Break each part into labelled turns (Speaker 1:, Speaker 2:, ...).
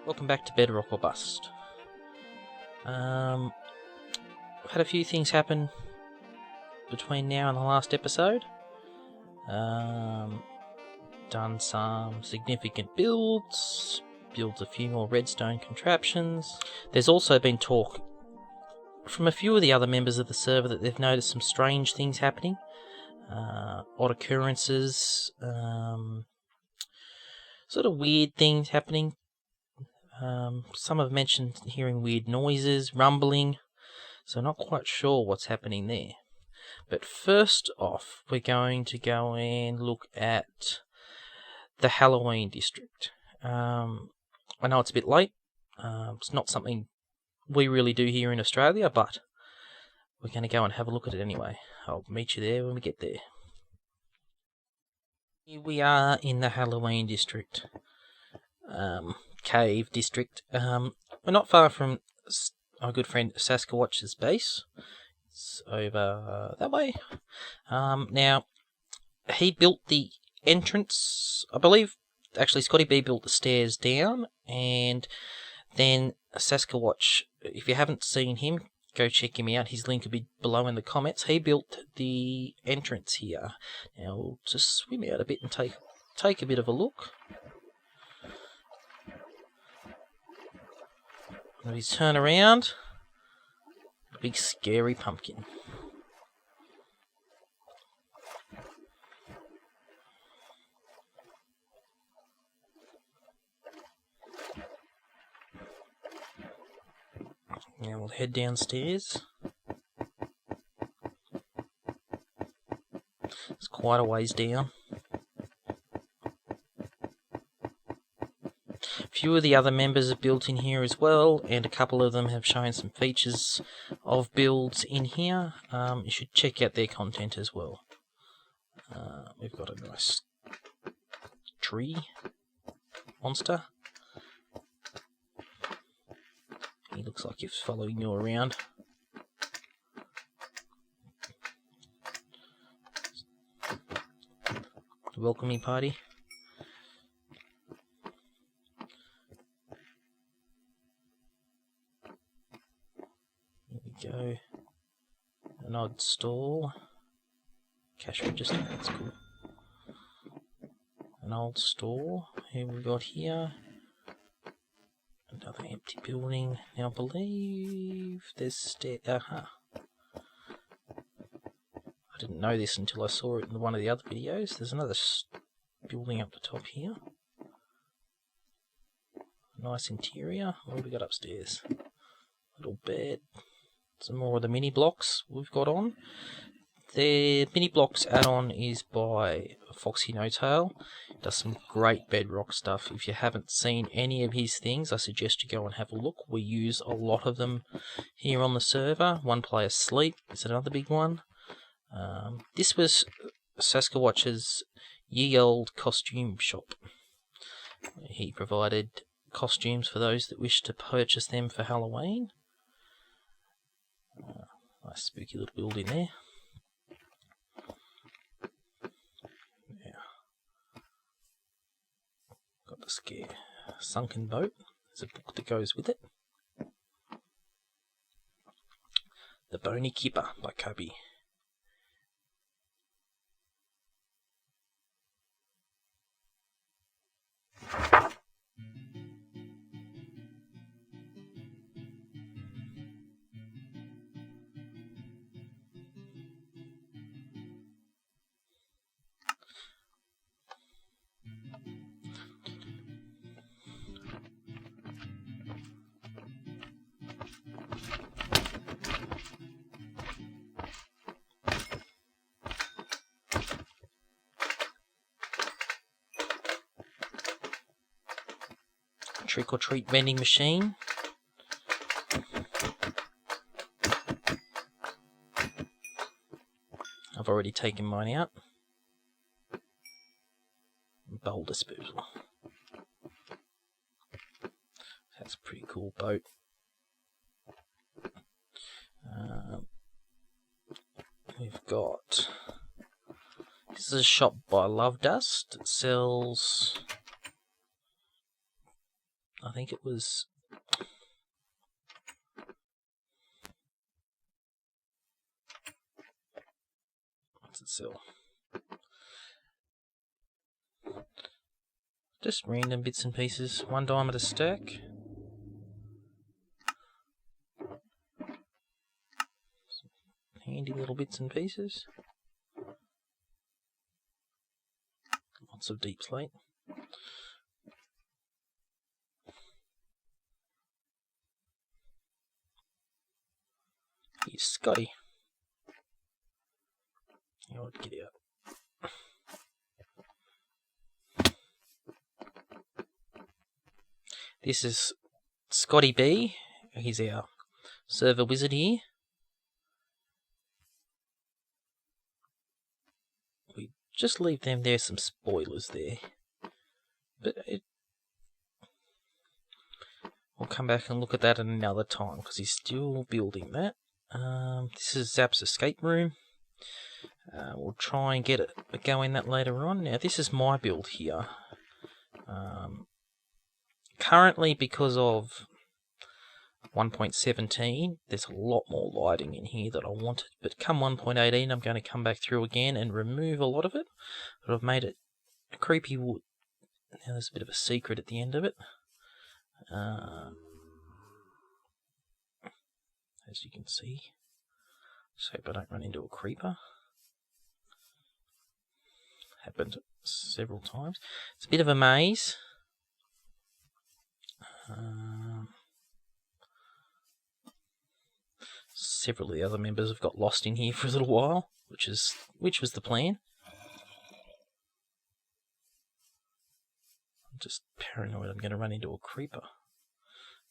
Speaker 1: Welcome back to Bedrock or Bust. I've had a few things happen between now and the last episode. Done some significant builds a few more redstone contraptions. There's also been talk from a few of the other members of the server that they've noticed some strange things happening. Odd occurrences, sort of weird things happening. Some have mentioned hearing weird noises, rumbling, so not quite sure what's happening there. But first off, we're going to go and look at the Halloween district. I know it's a bit late. It's not something we really do here in Australia, but we're going to go and have a look at it anyway. I'll meet you there when we get there. Here we are in the Halloween district. Cave district. We're not far from our good friend Saskawatch's base. It's over that way. Now, he built the entrance, I believe. Actually, ScottyB built the stairs down, and then Saskawatch, if you haven't seen him, go check him out. His link will be below in the comments. He built the entrance here. Now, we'll just swim out a bit and take a bit of a look. Now he's turn around. A big scary pumpkin. Now we'll head downstairs. It's quite a ways down. A few of the other members have built in here as well, and a couple of them have shown some features of builds in here. You should check out their content as well. We've got a nice tree monster. He looks like he's following you around. The welcoming party. There we go. An odd stall. Cash register, that's cool. An old store. Here we got here. Another empty building. Now I believe there's stairs. I didn't know this until I saw it in one of the other videos. There's another building up the top here. Nice interior. What have we got upstairs? Little bed. Some more of the mini blocks we've got on. The mini blocks add-on is by Foxy No Tail. Does some great Bedrock stuff. If you haven't seen any of his things, I suggest you go and have a look. We use a lot of them here on the server. One Player Sleep is another big one. This was Saskawatch's ye old costume shop. He provided costumes for those that wish to purchase them for Halloween. Nice spooky little building there. Got the scare sunken boat. There's a book that goes with it. The Bony Keeper by Cubby. Trick or treat vending machine. I've already taken mine out. Bowl disposal. That's a pretty cool boat. We've got... This is a shop by Love Dust. It sells... I think it was... What's it sell? Just random bits and pieces. $1 a stack. Handy little bits and pieces. Lots of deep slate. Here's Scotty. You know what, get out. This is ScottyB. He's our server wizard here. We just leave them there, some spoilers there. But we'll come back and look at that at another time because he's still building that. This is Zap's escape room. We'll try and get it going that later on. Now this is my build here. Currently, because of 1.17, there's a lot more lighting in here that I wanted. But come 1.18, I'm going to come back through again and remove a lot of it. But I've made it a creepy wood. Now there's a bit of a secret at the end of it. As you can see. Just hope I don't run into a creeper. Happened several times. It's a bit of a maze. Several of the other members have got lost in here for a little while, which was the plan. I'm just paranoid I'm going to run into a creeper.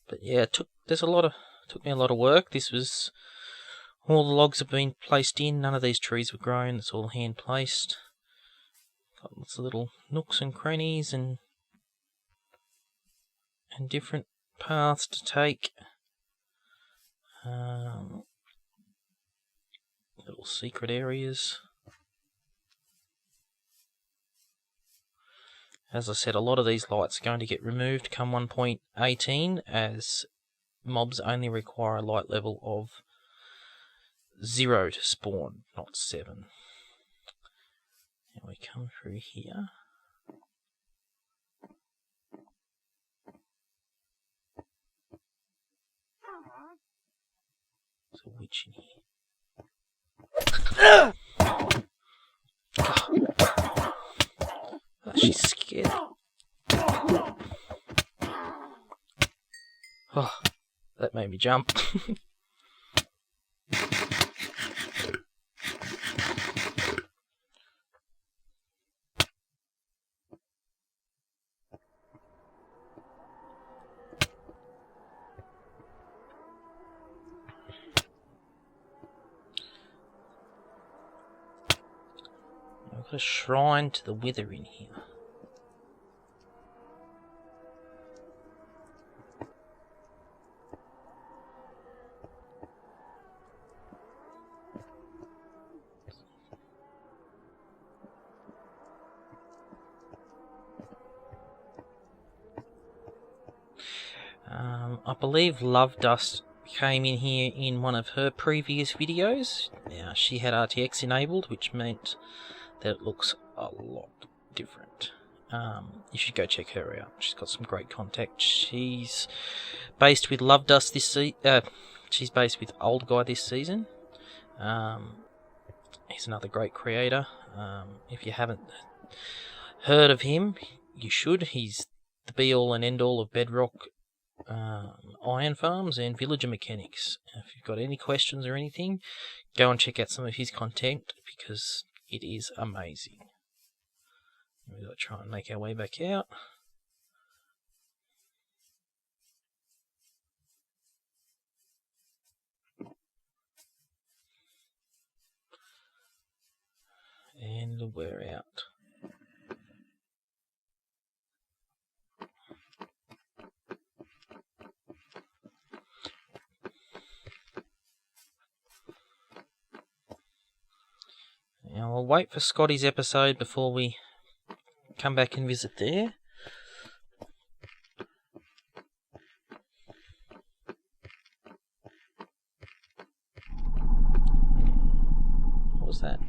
Speaker 1: But yeah, it took me a lot of work. This was all the logs have been placed in. None of these trees were grown. It's all hand placed. Got lots of little nooks and crannies and different paths to take. Little secret areas. As I said, a lot of these lights are going to get removed come 1.18 as mobs only require a light level of 0 to spawn, not 7. Now we come through here. There's a witch in here. Oh, she's scared. Oh, that made me jump. I've got a shrine to the Wither in here. I believe Love Dust came in here in one of her previous videos. Now, she had RTX enabled, which meant that it looks a lot different. You should go check her out. She's got some great contact. She's based with Love Dust this she's based with Old Guy this season. He's another great creator. If you haven't heard of him, you should. He's the be-all and end-all of Bedrock, iron farms and villager mechanics. If you've got any questions or anything, go and check out some of his content because it is amazing. We've got to try and make our way back out. And we're out. Now I'll wait for Scotty's episode before we come back and visit there. was that?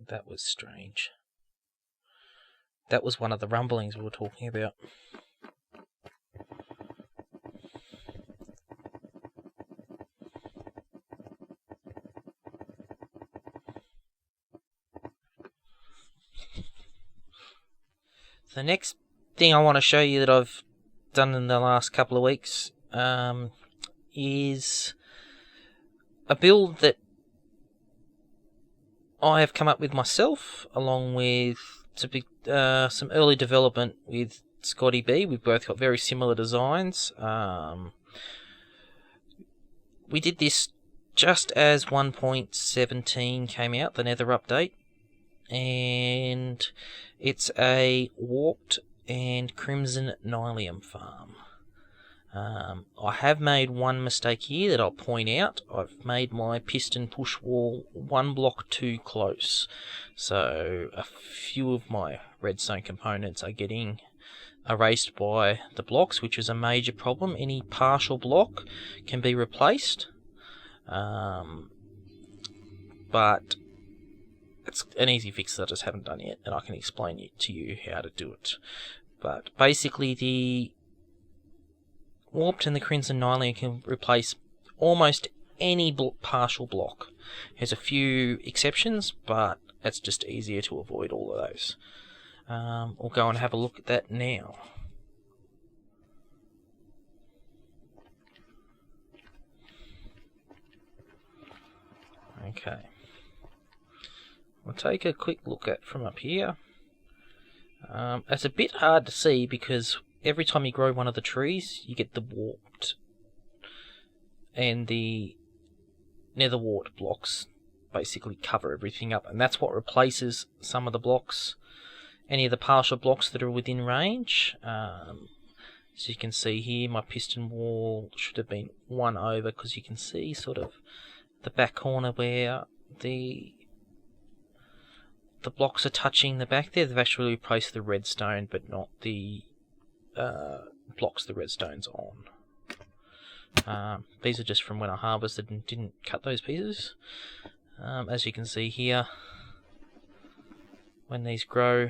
Speaker 1: That was strange. That was one of the rumblings we were talking about. The next thing I want to show you that I've done in the last couple of weeks is a build that I have come up with myself, along with some early development with ScottyB. We've both got very similar designs. We did this just as 1.17 came out, the Nether update, and it's a warped and crimson nylium farm. I have made one mistake here that I'll point out. I've made my piston push wall one block too close, so a few of my redstone components are getting erased by the blocks, which is a major problem. Any partial block can be replaced, but it's an easy fix that I just haven't done yet, and I can explain to you how to do it. But basically, the warped and the crimson nylium can replace almost any partial block. There's a few exceptions, but it's just easier to avoid all of those. We'll go and have a look at that now. Okay. We'll take a quick look at from up here. It's a bit hard to see because every time you grow one of the trees, you get the warped and the nether wart blocks basically cover everything up, and that's what replaces some of the blocks, any of the partial blocks that are within range. So you can see here, my piston wall should have been one over, because you can see sort of the back corner where the blocks are touching the back there. They've actually replaced the redstone, but not the blocks the redstone's on. These are just from when I harvested and didn't cut those pieces. As you can see here, when these grow,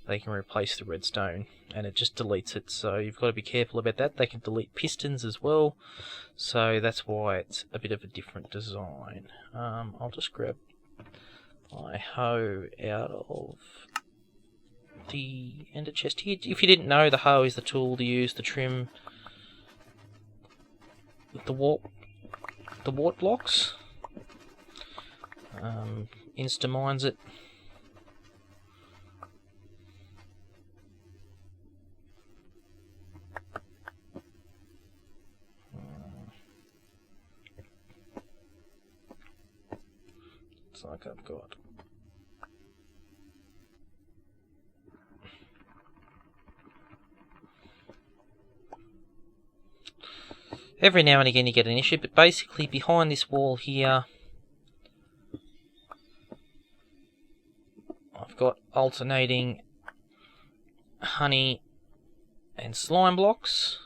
Speaker 1: they can replace the redstone, and it just deletes it, so you've got to be careful about that. They can delete pistons as well, so that's why it's a bit of a different design. I'll just grab my hoe out of the ender chest here. If you didn't know, the hoe is the tool to use to trim the wart blocks. Insta-mines it. It's like I've got every now and again you get an issue, but basically behind this wall here I've got alternating honey and slime blocks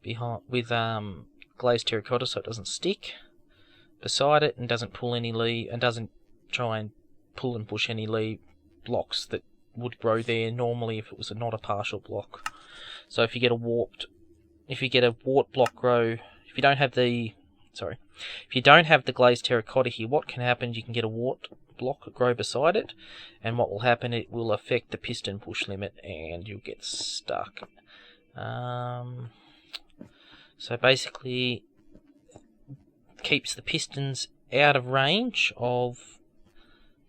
Speaker 1: behind with glazed terracotta, so it doesn't stick beside it and doesn't pull any leaf, and doesn't try and pull and push any leaf blocks that would grow there normally if it was not a partial block. So if you get a wart block grow, if you don't have the glazed terracotta here, what can happen, you can get a wart block grow beside it, and what will happen, it will affect the piston push limit and you'll get stuck. So basically keeps the pistons out of range of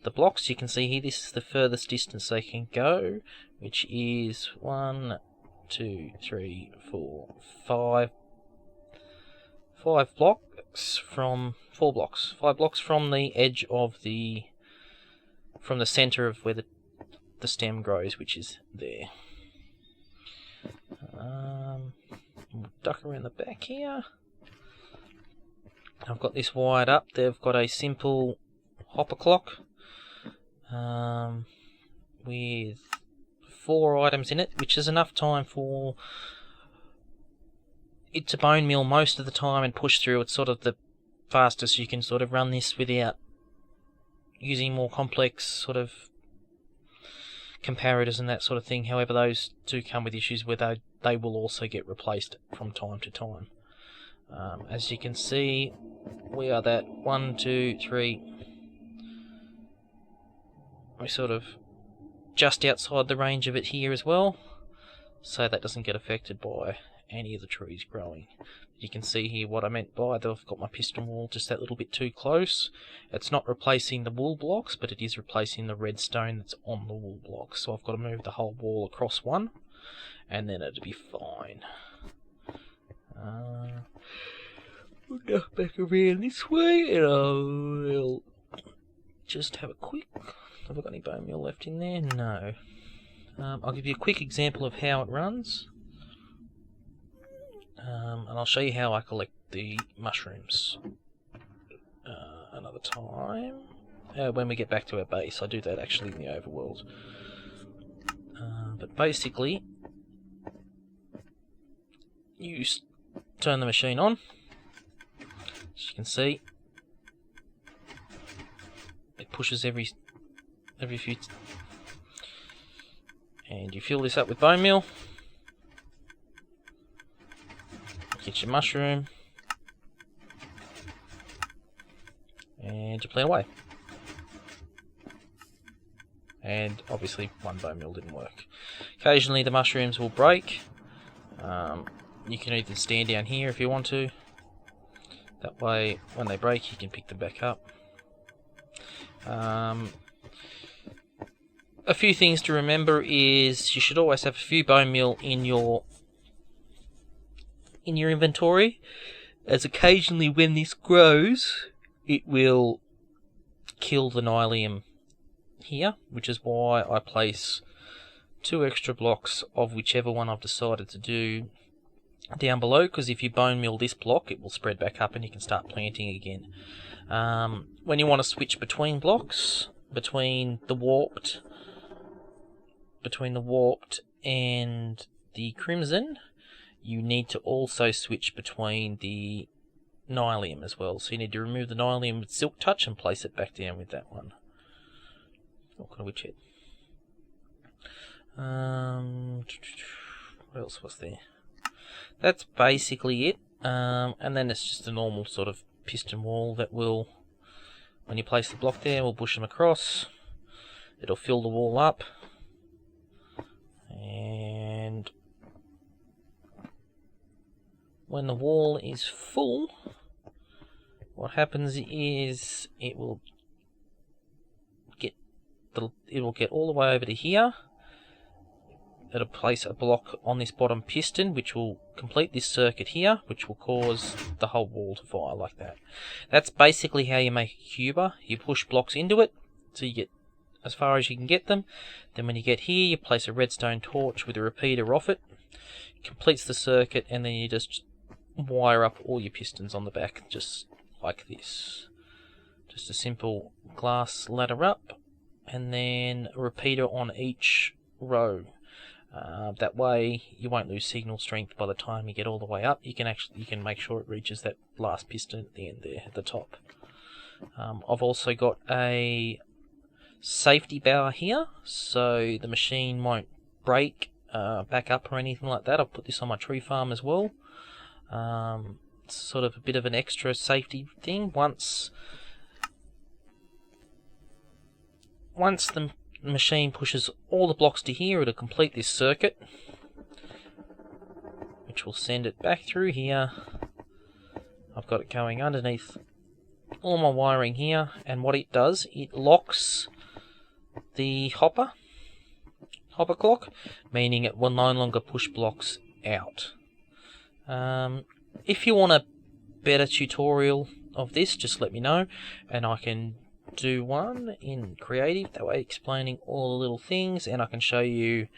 Speaker 1: the blocks. You can see here, this is the furthest distance they can go, which is 1, 2, 3, 4, 5 5 blocks from 5 blocks from the edge of from the center of where the stem grows, which is there. Duck around the back here. I've got this wired up. They've got a simple hopper clock with 4 items in it, which is enough time for it to bone meal most of the time and push through. It's sort of the fastest you can sort of run this without using more complex sort of comparators and that sort of thing. However, those do come with issues where they will also get replaced from time to time. As you can see, we are that 1, 2, 3. We're sort of just outside the range of it here as well, so that doesn't get affected by any of the trees growing. You can see here what I meant by that I've got my piston wall just that little bit too close. It's not replacing the wool blocks, but it is replacing the redstone that's on the wool blocks. So I've got to move the whole wall across one, and then it'll be fine. We'll go back around this way, and I'll just have a quick... Have I got any bone meal left in there? No. I'll give you a quick example of how it runs. And I'll show you how I collect the mushrooms another time. When we get back to our base. I do that actually in the overworld. But basically, you turn the machine on. As you can see, it pushes every few... And you fill this up with bone meal. Get your mushroom, and you plant away. And obviously one bone meal didn't work. Occasionally the mushrooms will break. You can either stand down here if you want to. That way when they break you can pick them back up. A few things to remember is you should always have a few bone meal in your inventory, as occasionally when this grows it will kill the nylium here, which is why I place 2 extra blocks of whichever one I've decided to do down below, because if you bone meal this block it will spread back up and you can start planting again. When you want to switch between blocks, between the warped and the crimson, you need to also switch between the nylium as well. So you need to remove the nylium with silk touch and place it back down with that one. What kind of witch head? What else was there? That's basically it. And then it's just a normal sort of piston wall that will, when you place the block there, we'll push them across. It'll fill the wall up. And when the wall is full, what happens is it will get all the way over to here. It'll place a block on this bottom piston, which will complete this circuit here, which will cause the whole wall to fire like that. That's basically how you make a cuber. You push blocks into it, so you get as far as you can get them. Then when you get here, you place a redstone torch with a repeater off it. It completes the circuit, and then you just wire up all your pistons on the back, just like this. Just a simple glass ladder up, and then a repeater on each row. That way you won't lose signal strength by the time you get all the way up. You can make sure it reaches that last piston at the end there at the top. I've also got a safety bar here, so the machine won't break back up or anything like that. I'll put this on my tree farm as well. Sort of a bit of an extra safety thing. Once the machine pushes all the blocks to here, it'll complete this circuit, which will send it back through here. I've got it going underneath all my wiring here, and what it does, it locks the hopper clock, meaning it will no longer push blocks out. If you want to better tutorial of this, just let me know, and I can do one in creative, that way explaining all the little things, and I can show you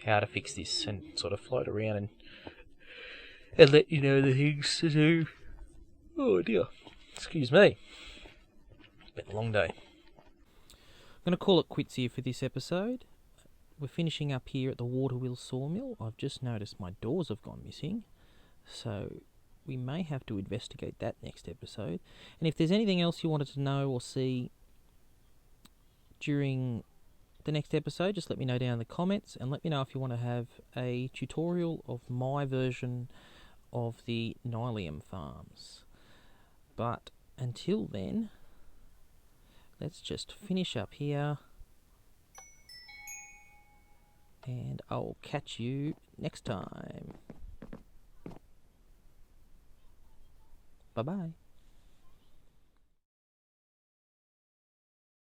Speaker 1: how to fix this and sort of float around and let you know the things to do. Oh dear, excuse me. It's been a long day. I'm going to call it quits here for this episode. We're finishing up here at the Waterwheel Sawmill. I've just noticed my doors have gone missing, so we may have to investigate that next episode. And if there's anything else you wanted to know or see during the next episode, just let me know down in the comments, and let me know if you want to have a tutorial of my version of the Nylium farms. But until then, let's just finish up here, and I'll catch you next time. Bye-bye.